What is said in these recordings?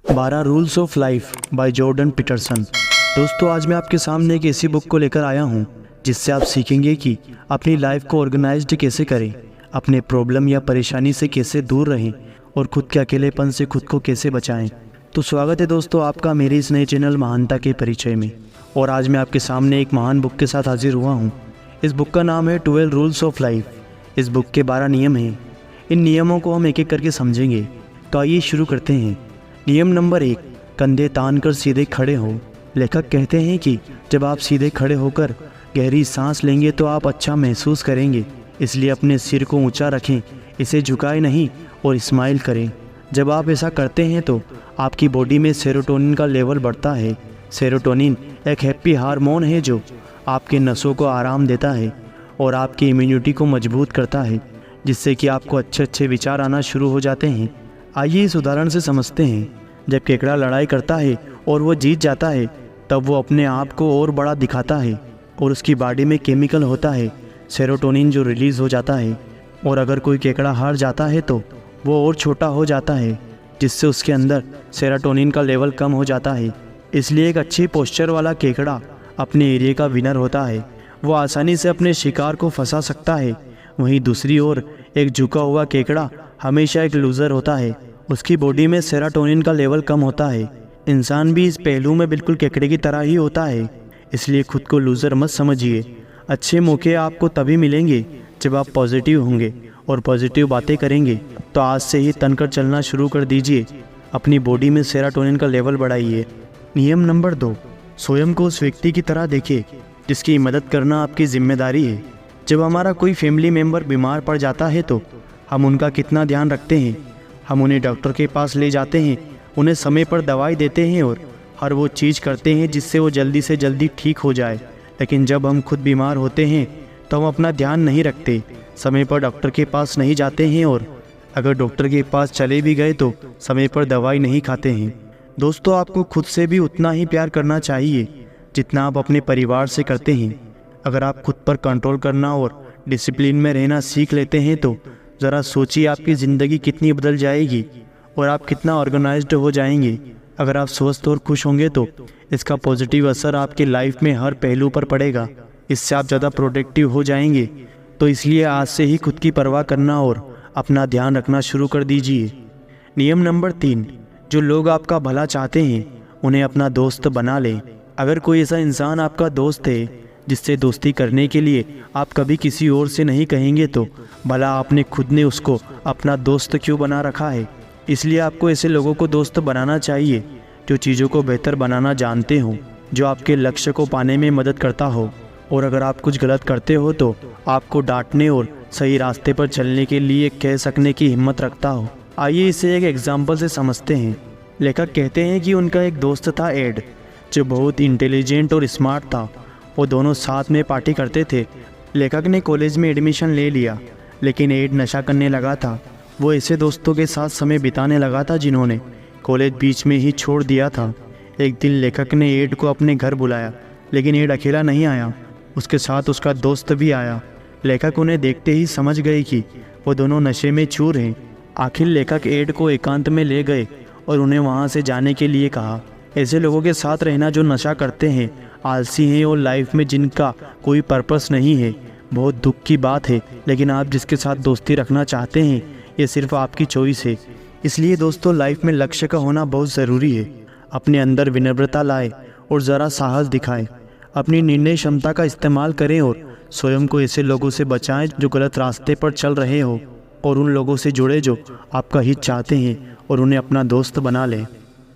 12 rules of life by Jordan Peterson. दोस्तों, आज मैं आपके सामने एक ऐसी बुक को लेकर आया हूँ जिससे आप सीखेंगे कि अपनी लाइफ को ऑर्गेनाइज्ड कैसे करें, अपने प्रॉब्लम या परेशानी से कैसे दूर रहें और खुद के अकेलेपन से खुद को कैसे बचाएं। तो स्वागत है दोस्तों आपका मेरे इस नए चैनल महानता के परिचय में। और आज मैं आपके सामने एक महान बुक के साथ हाजिर हुआ हूँ। इस बुक का नाम है 12 रूल्स ऑफ लाइफ। इस बुक के 12 नियम हैं। इन नियमों को हम एक एक करके समझेंगे। तो आइए शुरू करते हैं। नियम नंबर 1, कंधे तान कर सीधे खड़े हो। लेखक कहते हैं कि जब आप सीधे खड़े होकर गहरी सांस लेंगे तो आप अच्छा महसूस करेंगे, इसलिए अपने सिर को ऊंचा रखें, इसे झुकाए नहीं और स्माइल करें। जब आप ऐसा करते हैं तो आपकी बॉडी में सेरोटोनिन का लेवल बढ़ता है। सेरोटोनिन एक हैप्पी हार्मोन है जो आपके नसों को आराम देता है और आपकी इम्यूनिटी को मजबूत करता है, जिससे कि आपको अच्छे अच्छे विचार आना शुरू हो जाते हैं। आइए इस उदाहरण से समझते हैं। जब केकड़ा लड़ाई करता है और वो जीत जाता है, तब वो अपने आप को और बड़ा दिखाता है और उसकी बॉडी में केमिकल होता है सेरोटोनिन जो रिलीज़ हो जाता है। और अगर कोई केकड़ा हार जाता है तो वो और छोटा हो जाता है, जिससे उसके अंदर सेरोटोनिन का लेवल कम हो जाता है। इसलिए एक अच्छी पोस्चर वाला केकड़ा अपने एरिया का विनर होता है। वो आसानी से अपने शिकार को फंसा सकता है। वहीं दूसरी ओर एक झुका हुआ केकड़ा हमेशा एक लूज़र होता है। उसकी बॉडी में सेरोटोनिन का लेवल कम होता है। इंसान भी इस पहलू में बिल्कुल केकड़े की तरह ही होता है, इसलिए खुद को लूज़र मत समझिए। अच्छे मौके आपको तभी मिलेंगे जब आप पॉजिटिव होंगे और पॉजिटिव बातें करेंगे। तो आज से ही तनकर चलना शुरू कर दीजिए। अपनी बॉडी में सेरोटोनिन का लेवल बढ़ाइए। नियम नंबर 2, स्वयं को उस व्यक्ति की तरह देखिए जिसकी मदद करना आपकी जिम्मेदारी है। जब हमारा कोई फैमिली मेम्बर बीमार पड़ जाता है तो हम उनका कितना ध्यान रखते हैं। हम उन्हें डॉक्टर के पास ले जाते हैं, उन्हें समय पर दवाई देते हैं और हर वो चीज़ करते हैं जिससे वो जल्दी से जल्दी ठीक हो जाए। लेकिन जब हम खुद बीमार होते हैं तो हम अपना ध्यान नहीं रखते, समय पर डॉक्टर के पास नहीं जाते हैं और अगर डॉक्टर के पास चले भी गए तो समय पर दवाई नहीं खाते हैं। दोस्तों, आपको खुद से भी उतना ही प्यार करना चाहिए जितना आप अपने परिवार से करते हैं। अगर आप खुद पर कंट्रोल करना और डिसिप्लिन में रहना सीख लेते हैं तो ज़रा सोचिए आपकी ज़िंदगी कितनी बदल जाएगी और आप कितना ऑर्गेनाइज्ड हो जाएंगे। अगर आप स्वस्थ और खुश होंगे तो इसका पॉजिटिव असर आपके लाइफ में हर पहलू पर पड़ेगा। इससे आप ज़्यादा प्रोडक्टिव हो जाएंगे। तो इसलिए आज से ही खुद की परवाह करना और अपना ध्यान रखना शुरू कर दीजिए। नियम नंबर 3, जो लोग आपका भला चाहते हैं उन्हें अपना दोस्त बना लें। अगर कोई ऐसा इंसान आपका दोस्त है जिससे दोस्ती करने के लिए आप कभी किसी और से नहीं कहेंगे तो भला आपने खुद ने उसको अपना दोस्त क्यों बना रखा है। इसलिए आपको ऐसे लोगों को दोस्त बनाना चाहिए जो चीज़ों को बेहतर बनाना जानते हो, जो आपके लक्ष्य को पाने में मदद करता हो और अगर आप कुछ गलत करते हो तो आपको डांटने और सही रास्ते पर चलने के लिए कह सकने की हिम्मत रखता हो। आइए इसे एक एग्जाम्पल से समझते हैं। लेखक कहते हैं कि उनका एक दोस्त था एड, जो बहुत इंटेलिजेंट और स्मार्ट था। वो दोनों साथ में पार्टी करते थे। लेखक ने कॉलेज में एडमिशन ले लिया, लेकिन एड नशा करने लगा था। वो ऐसे दोस्तों के साथ समय बिताने लगा था जिन्होंने कॉलेज बीच में ही छोड़ दिया था। एक दिन लेखक ने एड को अपने घर बुलाया, लेकिन एड अकेला नहीं आया, उसके साथ उसका दोस्त भी आया। लेखक उन्हें देखते ही समझ गए कि वो दोनों नशे में चूर हैं। आखिर लेखक एड को एकांत में ले गए और उन्हें वहाँ से जाने के लिए कहा। ऐसे लोगों के साथ रहना जो नशा करते हैं, आलसी हैं और लाइफ में जिनका कोई पर्पस नहीं है, बहुत दुख की बात है। लेकिन आप जिसके साथ दोस्ती रखना चाहते हैं ये सिर्फ आपकी चॉइस है। इसलिए दोस्तों, लाइफ में लक्ष्य का होना बहुत ज़रूरी है। अपने अंदर विनम्रता लाएं और ज़रा साहस दिखाएं। अपनी निर्णय क्षमता का इस्तेमाल करें और स्वयं को ऐसे लोगों से बचाएं जो गलत रास्ते पर चल रहे हो और उन लोगों से जुड़े जो आपका हित चाहते हैं और उन्हें अपना दोस्त बना लें।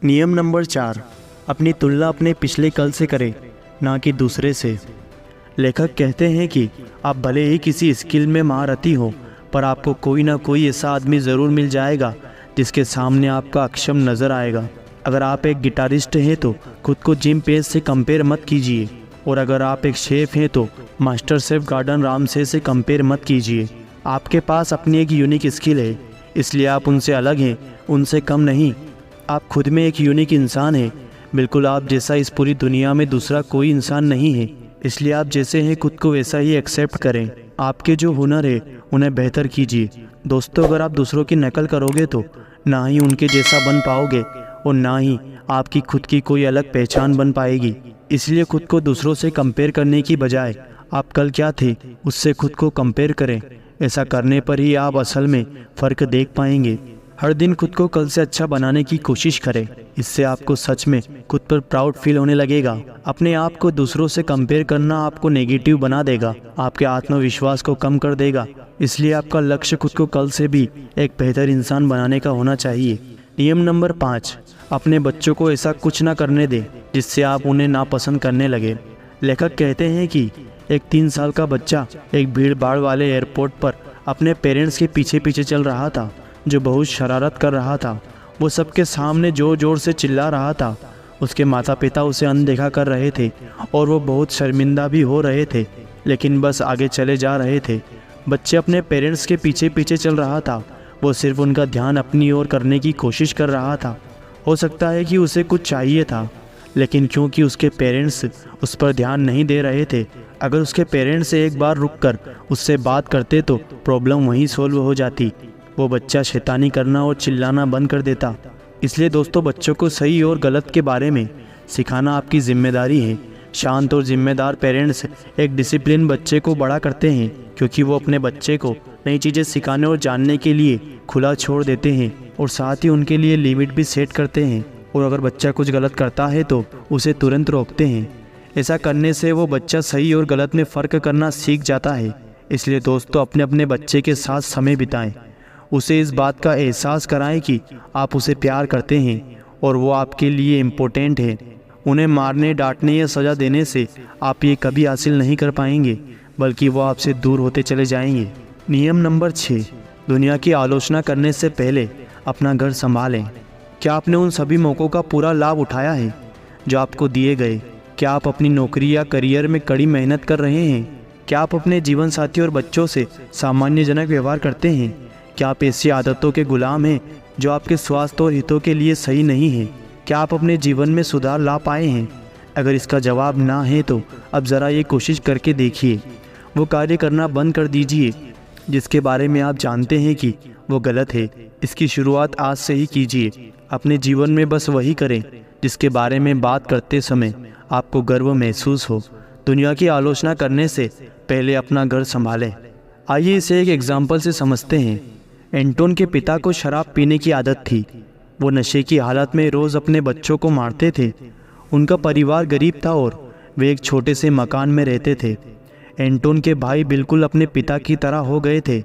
नियम नंबर 4, अपनी तुलना अपने पिछले कल से करें, ना कि दूसरे से। लेखक कहते हैं कि आप भले ही किसी स्किल में महारथी हो, पर आपको कोई ना कोई ऐसा आदमी ज़रूर मिल जाएगा जिसके सामने आपका अक्षम नज़र आएगा। अगर आप एक गिटारिस्ट हैं तो खुद को जिम पेज से कंपेयर मत कीजिए, और अगर आप एक शेफ़ हैं तो मास्टर शेफ़ गॉर्डन रामसे से कंपेयर मत कीजिए। आपके पास अपनी एक यूनिक स्किल है, इसलिए आप उनसे अलग हैं, उनसे कम नहीं। आप खुद में एक यूनिक इंसान हैं। बिल्कुल आप जैसा इस पूरी दुनिया में दूसरा कोई इंसान नहीं है, इसलिए आप जैसे हैं खुद को वैसा ही एक्सेप्ट करें। आपके जो हुनर है उन्हें बेहतर कीजिए। दोस्तों, अगर आप दूसरों की नकल करोगे तो ना ही उनके जैसा बन पाओगे और ना ही आपकी खुद की कोई अलग पहचान बन पाएगी। इसलिए खुद को दूसरों से कंपेयर करने की बजाय आप कल क्या थे उससे खुद को कंपेयर करें। ऐसा करने पर ही आप असल में फ़र्क देख पाएंगे। हर दिन खुद को कल से अच्छा बनाने की कोशिश करें। इससे आपको सच में खुद पर प्राउड फील होने लगेगा। अपने आप को दूसरों से कंपेयर करना आपको नेगेटिव बना देगा, आपके आत्मविश्वास को कम कर देगा। इसलिए आपका लक्ष्य खुद को कल से भी एक बेहतर इंसान बनाने का होना चाहिए। नियम नंबर 5, अपने बच्चों को ऐसा कुछ ना करने दें जिससे आप उन्हें नापसंद करने लगे। लेखक कहते हैं कि एक 3 साल का बच्चा एक भीड़ भाड़ वाले एयरपोर्ट पर अपने पेरेंट्स के पीछे पीछे चल रहा था, जो बहुत शरारत कर रहा था। वो सबके सामने ज़ोर ज़ोर से चिल्ला रहा था। उसके माता पिता उसे अनदेखा कर रहे थे और वो बहुत शर्मिंदा भी हो रहे थे, लेकिन बस आगे चले जा रहे थे। बच्चे अपने पेरेंट्स के पीछे पीछे चल रहा था। वो सिर्फ उनका ध्यान अपनी ओर करने की कोशिश कर रहा था। हो सकता है कि उसे कुछ चाहिए था, लेकिन क्योंकि उसके पेरेंट्स उस पर ध्यान नहीं दे रहे थे, अगर उसके पेरेंट्स एक बार रुककर उससे बात करते तो प्रॉब्लम वहीं सॉल्व हो जाती। वो बच्चा शैतानी करना और चिल्लाना बंद कर देता। इसलिए दोस्तों, बच्चों को सही और गलत के बारे में सिखाना आपकी जिम्मेदारी है। शांत और जिम्मेदार पेरेंट्स एक डिसिप्लिन बच्चे को बड़ा करते हैं, क्योंकि वो अपने बच्चे को नई चीज़ें सिखाने और जानने के लिए खुला छोड़ देते हैं और साथ ही उनके लिए लिमिट भी सेट करते हैं। और अगर बच्चा कुछ गलत करता है तो उसे तुरंत रोकते हैं। ऐसा करने से वो बच्चा सही और गलत में फ़र्क करना सीख जाता है। इसलिए दोस्तों, अपने अपने बच्चे के साथ समय बिताएं। उसे इस बात का एहसास कराएं कि आप उसे प्यार करते हैं और वो आपके लिए इम्पोर्टेंट है। उन्हें मारने, डांटने या सज़ा देने से आप ये कभी हासिल नहीं कर पाएंगे, बल्कि वो आपसे दूर होते चले जाएंगे। नियम नंबर 6, दुनिया की आलोचना करने से पहले अपना घर संभालें। क्या आपने उन सभी मौक़ों का पूरा लाभ उठाया है जो आपको दिए गए? क्या आप अपनी नौकरी या करियर में कड़ी मेहनत कर रहे हैं? क्या आप अपने जीवन साथी और बच्चों से सामान्यजनक व्यवहार करते हैं? क्या आप ऐसी आदतों के गुलाम हैं जो आपके स्वास्थ्य और हितों के लिए सही नहीं है? क्या आप अपने जीवन में सुधार ला पाए हैं? अगर इसका जवाब ना है तो अब ज़रा ये कोशिश करके देखिए। वो कार्य करना बंद कर दीजिए जिसके बारे में आप जानते हैं कि वो गलत है। इसकी शुरुआत आज से ही कीजिए। अपने जीवन में बस वही करें जिसके बारे में बात करते समय आपको गर्व महसूस हो। दुनिया की आलोचना करने से पहले अपना घर संभालें। आइए इसे एक एग्जाम्पल से समझते हैं। एंटोन के पिता को शराब पीने की आदत थी। वो नशे की हालत में रोज़ अपने बच्चों को मारते थे। उनका परिवार गरीब था और वे एक छोटे से मकान में रहते थे। एंटोन के भाई बिल्कुल अपने पिता की तरह हो गए थे,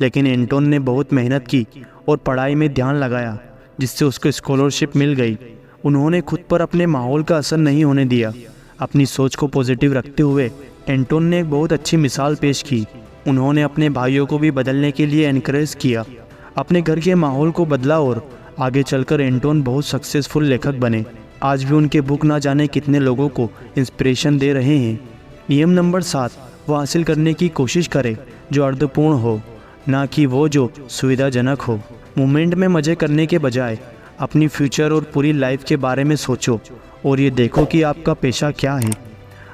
लेकिन एंटोन ने बहुत मेहनत की और पढ़ाई में ध्यान लगाया, जिससे उसको स्कॉलरशिप मिल गई। उन्होंने खुद पर अपने माहौल का असर नहीं होने दिया। अपनी सोच को पॉजिटिव रखते हुए एंटोन ने एक बहुत अच्छी मिसाल पेश की। उन्होंने अपने भाइयों को भी बदलने के लिए एनकरेज किया, अपने घर के माहौल को बदला और आगे चलकर एंटोन बहुत सक्सेसफुल लेखक बने। आज भी उनके बुक ना जाने कितने लोगों को इंस्पिरेशन दे रहे हैं। नियम नंबर 7, वो हासिल करने की कोशिश करें जो अर्थपूर्ण हो, ना कि वो जो सुविधाजनक हो। मोमेंट में मज़े करने के बजाय अपनी फ्यूचर और पूरी लाइफ के बारे में सोचो और ये देखो कि आपका पेशा क्या है,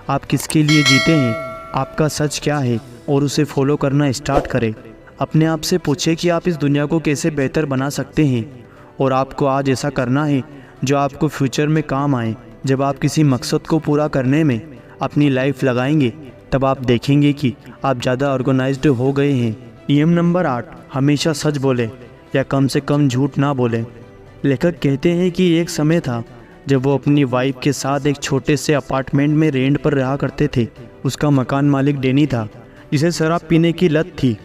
आप किसके लिए जीते हैं, आपका सच क्या है और उसे फॉलो करना स्टार्ट करें। अपने आप से पूछें कि आप इस दुनिया को कैसे बेहतर बना सकते हैं और आपको आज ऐसा करना है जो आपको फ्यूचर में काम आए। जब आप किसी मकसद को पूरा करने में अपनी लाइफ लगाएंगे तब आप देखेंगे कि आप ज़्यादा ऑर्गेनाइज्ड हो गए हैं। नियम नंबर 8, हमेशा सच बोलें या कम से कम झूठ ना बोलें। लेखक कहते हैं कि एक समय था जब वो अपनी वाइफ के साथ एक छोटे से अपार्टमेंट में रेंट पर रहा करते थे। उसका मकान मालिक डैनी था, जिसे शराब पीने की लत थी।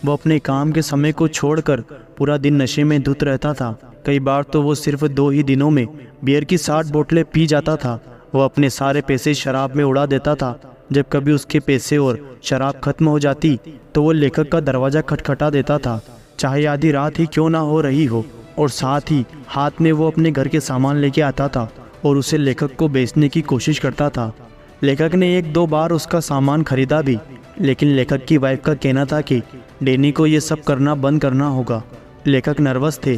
वो अपने काम के समय को छोड़कर पूरा दिन नशे में धुत रहता था। कई बार तो वो सिर्फ 2 ही दिनों में बियर की 60 बोतलें पी जाता था। वो अपने सारे पैसे शराब में उड़ा देता था। जब कभी उसके पैसे और शराब खत्म हो जाती तो वो लेखक का दरवाज़ा खटखटा देता था, चाहे आधी रात ही क्यों ना हो रही हो, और साथ ही हाथ में वो अपने घर के सामान लेके आता था और उसे लेखक को बेचने की कोशिश करता था। लेखक ने 1-2 बार उसका सामान खरीदा भी, लेकिन लेखक की वाइफ का कहना था कि डैनी को ये सब करना बंद करना होगा। लेखक नर्वस थे।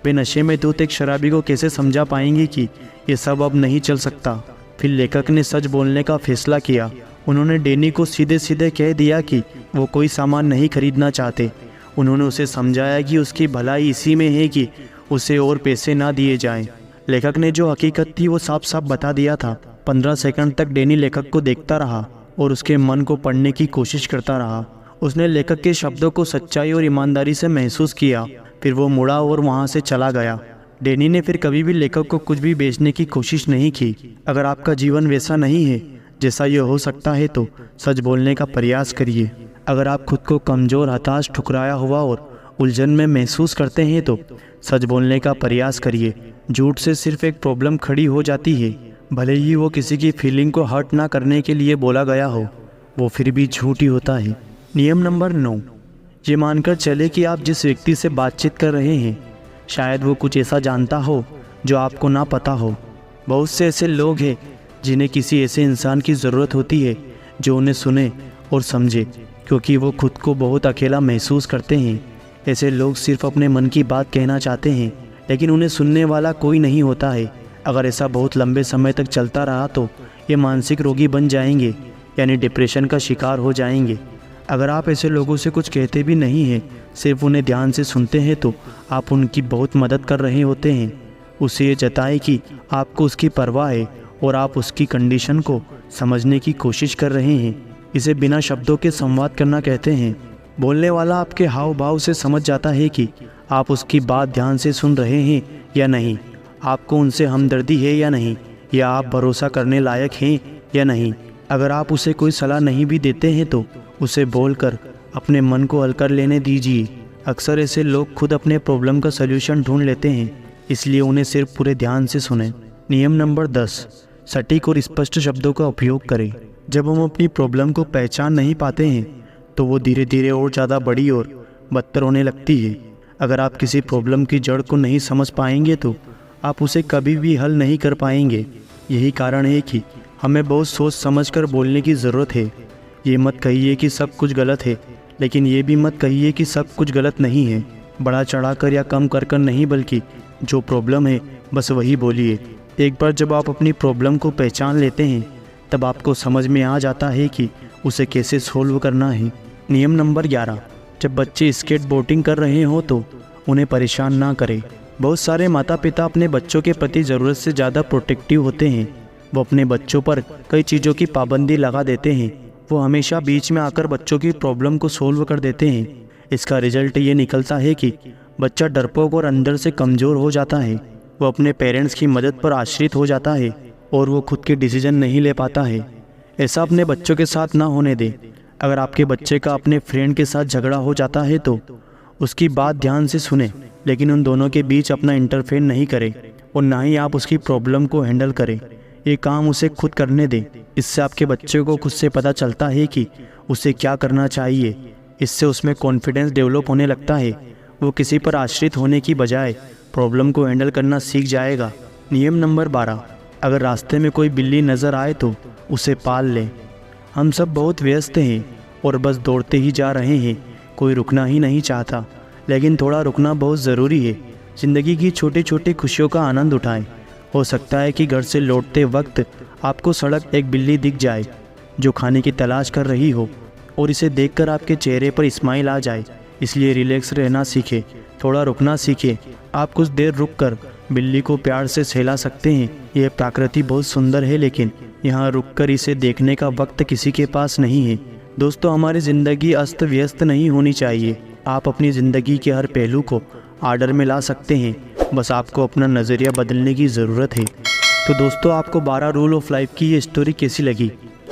वे नशे में धुत एक शराबी को कैसे समझा पाएंगे कि ये सब अब नहीं चल सकता। फिर लेखक ने सच बोलने का फैसला किया। उन्होंने डैनी को सीधे सीधे कह दिया कि वो कोई सामान नहीं खरीदना चाहते। उन्होंने उसे समझाया कि उसकी भलाई इसी में है कि उसे और पैसे ना दिए जाएं। लेखक ने जो हकीकत थी वो साफ साफ बता दिया था। 15 सेकंड तक डैनी लेखक को देखता रहा और उसके मन को पढ़ने की कोशिश करता रहा। उसने लेखक के शब्दों को सच्चाई और ईमानदारी से महसूस किया। फिर वो मुड़ा और वहाँ से चला गया। डैनी ने फिर कभी भी लेखक को कुछ भी बेचने की कोशिश नहीं की। अगर आपका जीवन वैसा नहीं है जैसा ये हो सकता है तो सच बोलने का प्रयास करिए। अगर आप खुद को कमज़ोर, हताश, ठुकराया हुआ और उलझन में महसूस करते हैं तो सच बोलने का प्रयास करिए। झूठ से सिर्फ एक प्रॉब्लम खड़ी हो जाती है, भले ही वो किसी की फीलिंग को हर्ट ना करने के लिए बोला गया हो, वो फिर भी झूठ ही होता है। नियम नंबर 9, ये मानकर चले कि आप जिस व्यक्ति से बातचीत कर रहे हैं शायद वो कुछ ऐसा जानता हो जो आपको ना पता हो। बहुत से ऐसे लोग हैं जिन्हें किसी ऐसे इंसान की ज़रूरत होती है जो उन्हें सुने और समझे, क्योंकि वो खुद को बहुत अकेला महसूस करते हैं। ऐसे लोग सिर्फ अपने मन की बात कहना चाहते हैं लेकिन उन्हें सुनने वाला कोई नहीं होता है। अगर ऐसा बहुत लंबे समय तक चलता रहा तो ये मानसिक रोगी बन जाएंगे, यानी डिप्रेशन का शिकार हो जाएंगे। अगर आप ऐसे लोगों से कुछ कहते भी नहीं हैं, सिर्फ उन्हें ध्यान से सुनते हैं तो आप उनकी बहुत मदद कर रहे होते हैं। उसे ये जताए कि आपको उसकी परवाह है और आप उसकी कंडीशन को समझने की कोशिश कर रहे हैं। इसे बिना शब्दों के संवाद करना कहते हैं। बोलने वाला आपके हाव भाव से समझ जाता है कि आप उसकी बात ध्यान से सुन रहे हैं या नहीं, आपको उनसे हमदर्दी है या नहीं, या आप भरोसा करने लायक हैं या नहीं। अगर आप उसे कोई सलाह नहीं भी देते हैं तो उसे बोलकर अपने मन को हल कर लेने दीजिए। अक्सर ऐसे लोग खुद अपने प्रॉब्लम का सल्यूशन ढूंढ लेते हैं, इसलिए उन्हें सिर्फ पूरे ध्यान से सुनें। नियम नंबर 10, सटीक और स्पष्ट शब्दों का उपयोग करें। जब हम अपनी प्रॉब्लम को पहचान नहीं पाते हैं तो वो धीरे धीरे और ज़्यादा बड़ी और बदतर होने लगती है। अगर आप किसी प्रॉब्लम की जड़ को नहीं समझ पाएंगे तो आप उसे कभी भी हल नहीं कर पाएंगे। यही कारण है कि हमें बहुत सोच समझकर बोलने की ज़रूरत है। ये मत कहिए कि सब कुछ गलत है, लेकिन ये भी मत कहिए कि सब कुछ गलत नहीं है। बड़ा चढ़ाकर या कम कर नहीं, बल्कि जो प्रॉब्लम है बस वही बोलिए। एक बार जब आप अपनी प्रॉब्लम को पहचान लेते हैं तब आपको समझ में आ जाता है कि उसे कैसे सोल्व करना है। नियम नंबर 11, जब बच्चे स्केट बोर्डिंग कर रहे हो तो उन्हें परेशान ना करें। बहुत सारे माता पिता अपने बच्चों के प्रति ज़रूरत से ज़्यादा प्रोटेक्टिव होते हैं। वो अपने बच्चों पर कई चीज़ों की पाबंदी लगा देते हैं। वो हमेशा बीच में आकर बच्चों की प्रॉब्लम को सोल्व कर देते हैं। इसका रिजल्ट ये निकलता है कि बच्चा डरपोक और अंदर से कमज़ोर हो जाता है। वो अपने पेरेंट्स की मदद पर आश्रित हो जाता है और वो खुद के डिसीजन नहीं ले पाता है। ऐसा अपने बच्चों के साथ ना होने दें। अगर आपके बच्चे का अपने फ्रेंड के साथ झगड़ा हो जाता है तो उसकी बात ध्यान से सुने, लेकिन उन दोनों के बीच अपना इंटरफेयर नहीं करें और ना ही आप उसकी प्रॉब्लम को हैंडल करें। ये काम उसे खुद करने दें। इससे आपके बच्चे को खुद से पता चलता है कि उसे क्या करना चाहिए। इससे उसमें कॉन्फिडेंस डेवलप होने लगता है। वो किसी पर आश्रित होने की बजाय प्रॉब्लम को हैंडल करना सीख जाएगा। नियम नंबर 12, अगर रास्ते में कोई बिल्ली नज़र आए तो उसे पाल लें। हम सब बहुत व्यस्त हैं और बस दौड़ते ही जा रहे हैं, कोई रुकना ही नहीं चाहता, लेकिन थोड़ा रुकना बहुत ज़रूरी है। ज़िंदगी की छोटी छोटी खुशियों का आनंद उठाएं। हो सकता है कि घर से लौटते वक्त आपको सड़क एक बिल्ली दिख जाए जो खाने की तलाश कर रही हो और इसे देखकर आपके चेहरे पर स्माइल आ जाए। इसलिए रिलैक्स रहना सीखें, थोड़ा रुकना सीखें। आप कुछ देर रुककर बिल्ली को प्यार से सहला सकते हैं। यह प्रकृति बहुत सुंदर है, लेकिन यहाँ रुककर इसे देखने का वक्त किसी के पास नहीं है। दोस्तों, हमारी ज़िंदगी अस्त व्यस्त नहीं होनी चाहिए। आप अपनी ज़िंदगी के हर पहलू को आर्डर में ला सकते हैं, बस आपको अपना नज़रिया बदलने की ज़रूरत है। तो दोस्तों, आपको 12 रूल ऑफ लाइफ की ये स्टोरी कैसी लगी?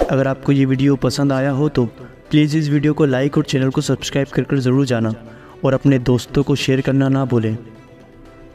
अगर आपको ये वीडियो पसंद आया हो तो प्लीज़ इस वीडियो को लाइक और चैनल को सब्सक्राइब कर ज़रूर जाना और अपने दोस्तों को शेयर करना ना भूलें।